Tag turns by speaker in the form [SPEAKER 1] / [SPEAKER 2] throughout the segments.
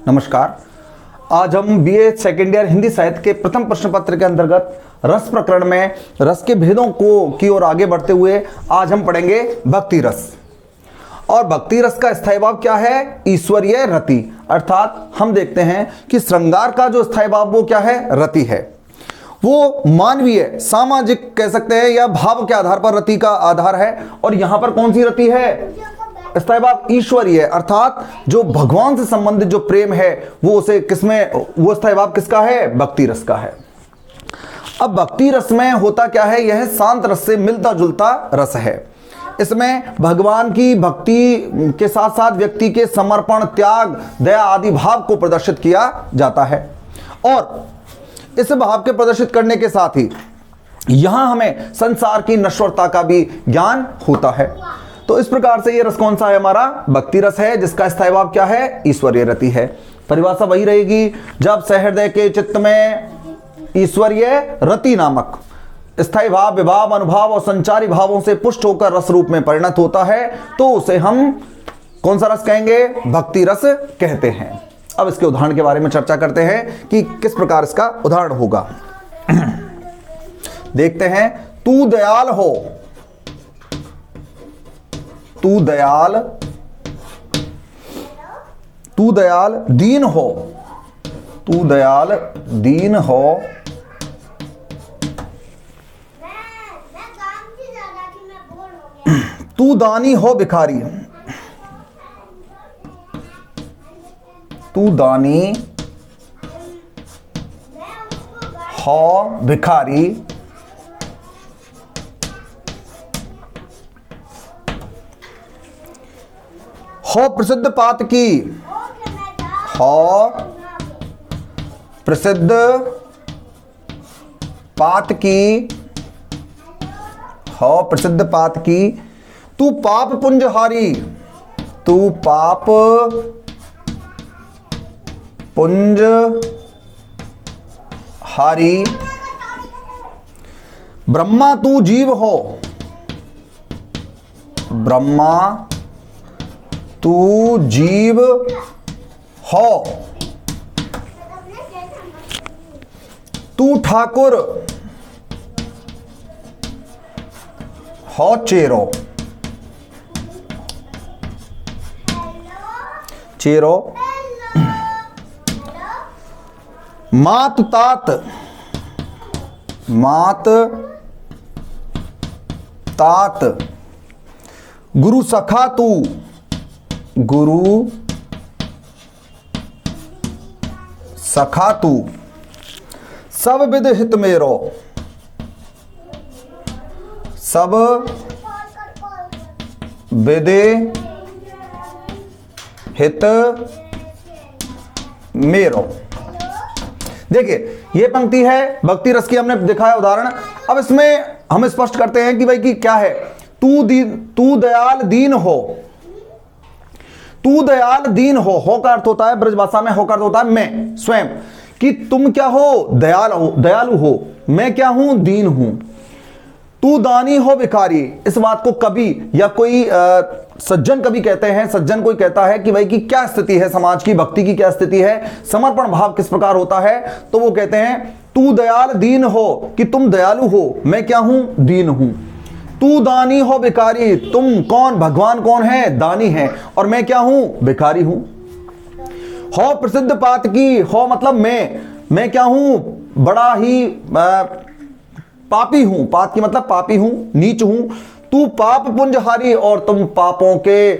[SPEAKER 1] नमस्कार। आज हम बीए सेकेंड ईयर हिंदी साहित्य के प्रथम प्रश्न पत्र के अंतर्गत रस प्रकरण में रस के भेदों की ओर आगे बढ़ते हुए आज हम पढ़ेंगे भक्ति रस। और भक्ति रस का स्थायी भाव क्या है? ईश्वरीय रति। अर्थात हम देखते हैं कि श्रृंगार का जो स्थायी भाव वो क्या है? रति है। वो मानवीय सामाजिक कह सकते हैं या भाव के आधार पर रति का आधार है। और यहां पर कौन सी रति है? स्थायी भाव ईश्वरीय, अर्थात जो भगवान से संबंधित जो प्रेम है वो उसे किसमें, वो स्थायी भाव किसका है? भक्ति रस का है। अब भक्ति रस में होता क्या है? यह शांत रस से मिलता जुलता रस है। इसमें भगवान की भक्ति के साथ साथ व्यक्ति के समर्पण, त्याग, दया आदि भाव को प्रदर्शित किया जाता है। और इस भाव के प्रदर्शित करने के साथ ही यहां हमें संसार की नश्वरता का भी ज्ञान होता है। तो इस प्रकार से ये रस कौन सा है? हमारा भक्ति रस है, जिसका स्थायी भाव क्या है? ईश्वरीय रति है। परिभाषा वही रहेगी, जब सहृदय के चित्त में ईश्वरीय रति नामक स्थायी भाव विभाव, अनुभव और संचारी भावों से पुष्ट होकर रस रूप में परिणत होता है तो उसे हम कौन सा रस कहेंगे? भक्ति रस कहते हैं। अब इसके उदाहरण के बारे में चर्चा करते हैं कि किस प्रकार इसका उदाहरण होगा। देखते हैं। तू दयाल हो, तू दयाल, तू दयाल दीन हो, तू दयाल दीन हो, तू दानी हो भिखारी, तू दानी हो भिखारी, हो प्रसिद्ध पात की, हो प्रसिद्ध पात की, हो प्रसिद्ध पात की, तू पाप पुंजहारी, तू पाप पुंज हारी, ब्रह्मा तू जीव हो, ब्रह्मा तू जीव हो, तू ठाकुर हो चेरो, चेरो, मात तात, मात तात, गुरु सखा तू, गुरु सखा तू, सब विद हित मेरो, सब विदे हित मेरो। देखिए ये पंक्ति है भक्ति रस की, हमने दिखाया उदाहरण। अब इसमें हम स्पष्ट करते हैं कि भाई कि क्या है? तू दयाल दीन हो, तू दयाल दीन हो का अर्थ होता है ब्रजभाषा में, हो का अर्थ होता है मैं स्वयं, कि तुम क्या हो? दयालु हो। मैं क्या हूं? दीन हूं। तू दानी हो भिखारी। इस बात को कवि या कोई सज्जन कवि कहते हैं, सज्जन कोई कहता है कि भाई की क्या स्थिति है समाज की, भक्ति की क्या स्थिति है, समर्पण भाव किस प्रकार होता है, तो वो कहते हैं तू दयाल दीन हो, कि तुम दयालु हो, मैं क्या हूं? दीन हूं। तू दानी हो भिखारी, तुम कौन? भगवान कौन है? दानी है, और मैं क्या हूं? भिखारी हूं। हो प्रसिद्ध पात की, हो मतलब मैं क्या हूं? बड़ा ही पापी हूं। पात की मतलब पापी हूं, नीच हूं। तू पाप पुंजहारी, और तुम पापों के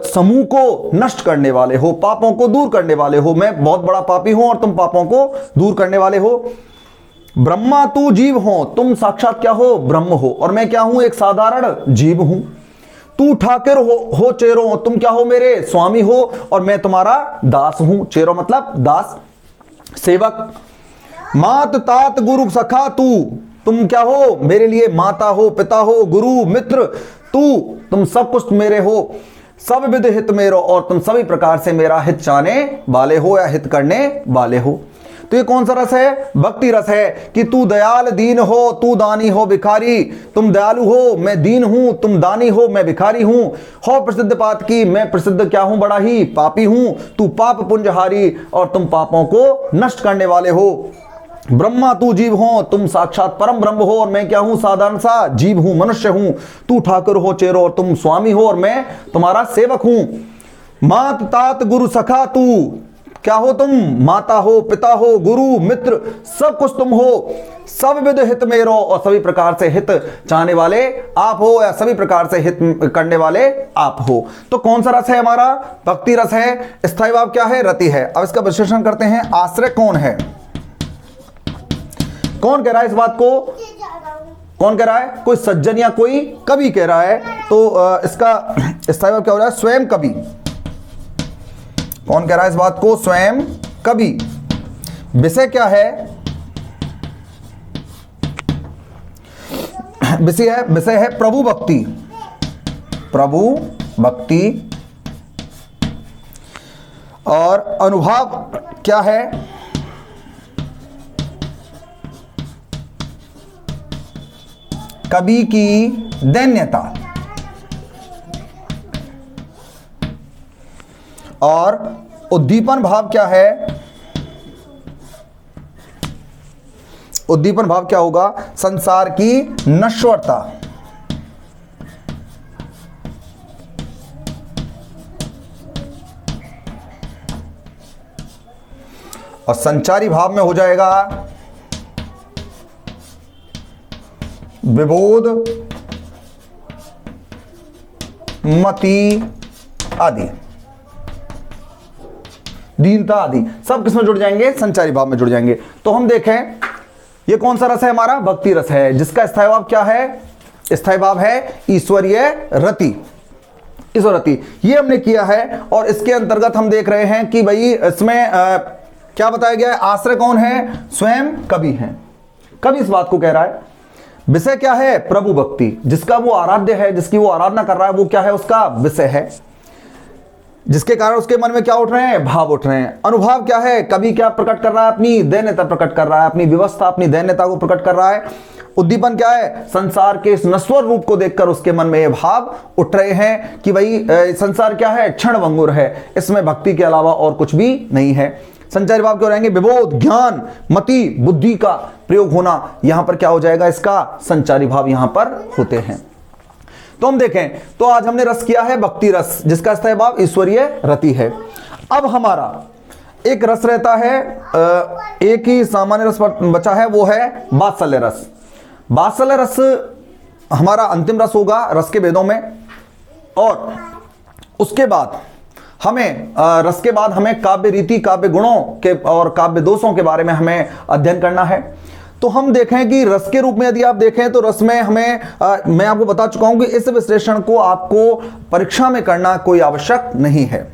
[SPEAKER 1] समूह को नष्ट करने वाले हो, पापों को दूर करने वाले हो। मैं बहुत बड़ा पापी हूं और तुम पापों को दूर करने वाले हो। ब्रह्मा तू जीव हो, तुम साक्षात क्या हो? ब्रह्म हो, और मैं क्या हूं? एक साधारण जीव हूं। तू ठाकुर हो चेरो, तुम क्या हो? मेरे स्वामी हो, और मैं तुम्हारा दास हूं। चेरो मतलब दास, सेवक। मात तात गुरु सखा तू, तुम क्या हो? मेरे लिए माता हो, पिता हो, गुरु, मित्र, तुम सब कुछ मेरे हो। सब विद हित मेरो, और तुम सभी प्रकार से मेरा हित चाहने वाले हो या हित करने वाले हो। तो ये कौन सा रस है? भक्ति रस है कि तू दयाल दीन हो, तू दानी हो भिखारी। तुम दयालु हो, मैं दीन हूं, तुम दानी हो, मैं भिखारी हूं। हो प्रसिद्ध पात की, मैं प्रसिद्ध क्या हूं? बड़ा ही पापी हूं। तू पाप पुंजहारी, और तुम पापों को नष्ट करने वाले हो। ब्रह्मा तू जीव हो, तुम साक्षात परम ब्रह्म हो, और मैं क्या हूं? साधारण सा जीव हूं, मनुष्य हूं। तू ठाकुर हो चेरो, और तुम स्वामी हो, और मैं तुम्हारा सेवक हूं। मात तात गुरु सखा, तू क्या हो? तुम माता हो, पिता हो, गुरु मित्र, सब कुछ तुम हो। सब विध हित मेरो, और सभी प्रकार से हित चाहने वाले आप हो, या सभी प्रकार से हित करने वाले आप हो। तो कौन सा रस है हमारा? भक्ति रस है। स्थायी भाव क्या है? रति है। अब इसका विश्लेषण करते हैं। आश्रय कौन है? कौन कह रहा है इस बात को? कौन कह रहा है? कोई सज्जन या कोई कवि कह रहा है। तो इसका स्थायी भाव क्या हो रहा है? स्वयं कवि। कौन कह रहा है इस बात को? स्वयं कवि। विषय क्या है? विषय है प्रभु भक्ति। प्रभु भक्ति। और अनुभाव क्या है? कवि की दैन्यता। और उद्दीपन भाव क्या है? उद्दीपन भाव क्या होगा? संसार की नश्वरता। और संचारी भाव में हो जाएगा विबोध, मति आदि, दीनता आदि, सब किसमें जुड़ जाएंगे? संचारी भाव में जुड़ जाएंगे। तो हम देखें ये कौन सा रस है हमारा? भक्ति रस है, जिसका स्थायी भाव क्या है? स्थायी भाव है ईश्वरीय रति। ईश्वर रति ये हमने किया है। और इसके अंतर्गत हम देख रहे हैं कि भाई इसमें क्या बताया गया है? आश्रय कौन है? स्वयं कवि है। कवि इस बात को कह रहा है। विषय क्या है? प्रभु भक्ति। जिसका वो आराध्य है, जिसकी वो आराधना कर रहा है, वो क्या है? उसका विषय है, जिसके कारण उसके मन में क्या उठ रहे हैं? भाव उठ रहे हैं। अनुभाव क्या है? कवि क्या प्रकट कर रहा है? अपनी दैन्यता प्रकट कर रहा है, अपनी व्यवस्था, अपनी दैन्यता को प्रकट कर रहा है। उद्दीपन क्या है? संसार के इस नश्वर रूप को देखकर उसके मन में ये भाव उठ रहे हैं कि भाई संसार क्या है? क्षणभंगुर है, इसमें भक्ति के अलावा और कुछ भी नहीं है। संचारी भाव क्यों रहेंगे? विबोध, ज्ञान, मति, बुद्धि का प्रयोग होना, यहां पर क्या हो जाएगा? इसका संचारी भाव यहां पर होते हैं। तो हम देखें तो आज हमने रस किया है भक्ति रस, जिसका स्थायी भाव ईश्वरीय रति है। अब हमारा एक रस रहता है, एक ही सामान्य रस बचा है, वो है वात्सल्य रस। वात्सल्य रस हमारा अंतिम रस होगा रस के भेदों में। और उसके बाद हमें रस के बाद हमें काव्य रीति, काव्य गुणों के और काव्य दोषों के बारे में हमें अध्ययन करना है। तो हम देखें कि रस के रूप में यदि आप देखें तो रस में हमें मैं आपको बता चुका हूं कि इस विश्लेषण को आपको परीक्षा में करना कोई आवश्यक नहीं है।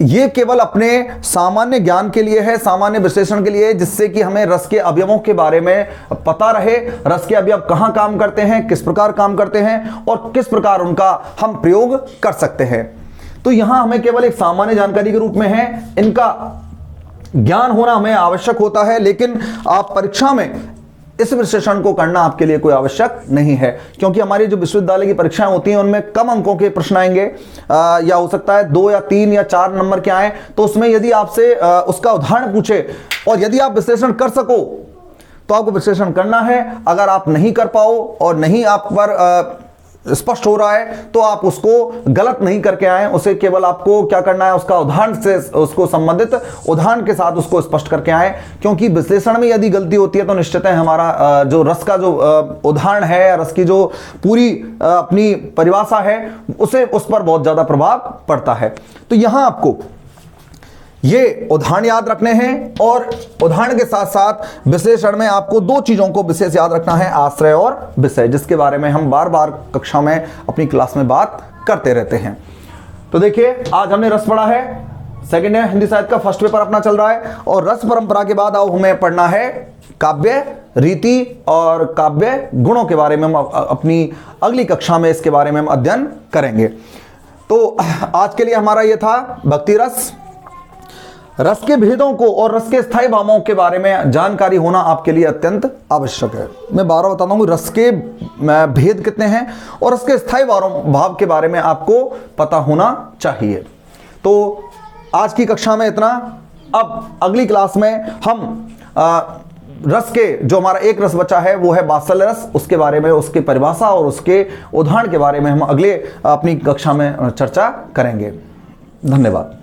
[SPEAKER 1] ये केवल अपने सामान्य ज्ञान के लिए है, सामान्य विश्लेषण के लिए, जिससे कि हमें रस के अवयवों के बारे में पता रहे। रस के अवयव कहाँ काम करते हैं, किस प्रकार काम करते हैं और किस प्रकार उनका हम प्रयोग कर सकते हैं। तो यहां हमें केवल एक सामान्य जानकारी के रूप में है, इनका ज्ञान होना हमें आवश्यक होता है, लेकिन आप परीक्षा में इस विश्लेषण को करना आपके लिए कोई आवश्यक नहीं है, क्योंकि हमारी जो विश्वविद्यालय की परीक्षाएं होती हैं उनमें कम अंकों के प्रश्न आएंगे, या हो सकता है 2 या 3 या 4 नंबर के आए। तो उसमें यदि आपसे उसका उदाहरण पूछे और यदि आप विश्लेषण कर सको तो आपको विश्लेषण करना है। अगर आप नहीं कर पाओ और नहीं आप पर स्पष्ट हो रहा है तो आप उसको गलत नहीं करके आए, उसे केवल आपको क्या करना है, उसका उदाहरण से, उसको संबंधित उदाहरण के साथ उसको स्पष्ट करके आए। क्योंकि विश्लेषण में यदि गलती होती है तो निश्चित है हमारा जो रस का जो उदाहरण है, रस की जो पूरी अपनी परिभाषा है, उसे उस पर बहुत ज्यादा प्रभाव पड़ता है। तो यहां आपको ये उदाहरण याद रखने हैं और उदाहरण के साथ साथ विश्लेषण में आपको 2 चीजों को विशेष याद रखना है, आश्रय और विषय, जिसके बारे में हम बार बार कक्षा में अपनी क्लास में बात करते रहते हैं। तो देखिए आज हमने रस पढ़ा है, सेकेंड है हिंदी साहित्य का फर्स्ट पेपर अपना चल रहा है। और रस परंपरा के बाद अब हमें पढ़ना है काव्य रीति और काव्य गुणों के बारे में। हम अपनी अगली कक्षा में इसके बारे में हम अध्ययन करेंगे। तो आज के लिए हमारा ये था भक्ति रस। रस के भेदों को और रस के स्थायी भावों के बारे में जानकारी होना आपके लिए अत्यंत आवश्यक है। मैं बार बार बताता हूँ, रस के भेद कितने हैं और रस के स्थायी भाव के बारे में आपको पता होना चाहिए। तो आज की कक्षा में इतना। अब अगली क्लास में हम रस के जो हमारा एक रस बचा है वो है वात्सल्य रस, उसके बारे में, उसकी परिभाषा और उसके उदाहरण के बारे में हम अगले अपनी कक्षा में चर्चा करेंगे। धन्यवाद।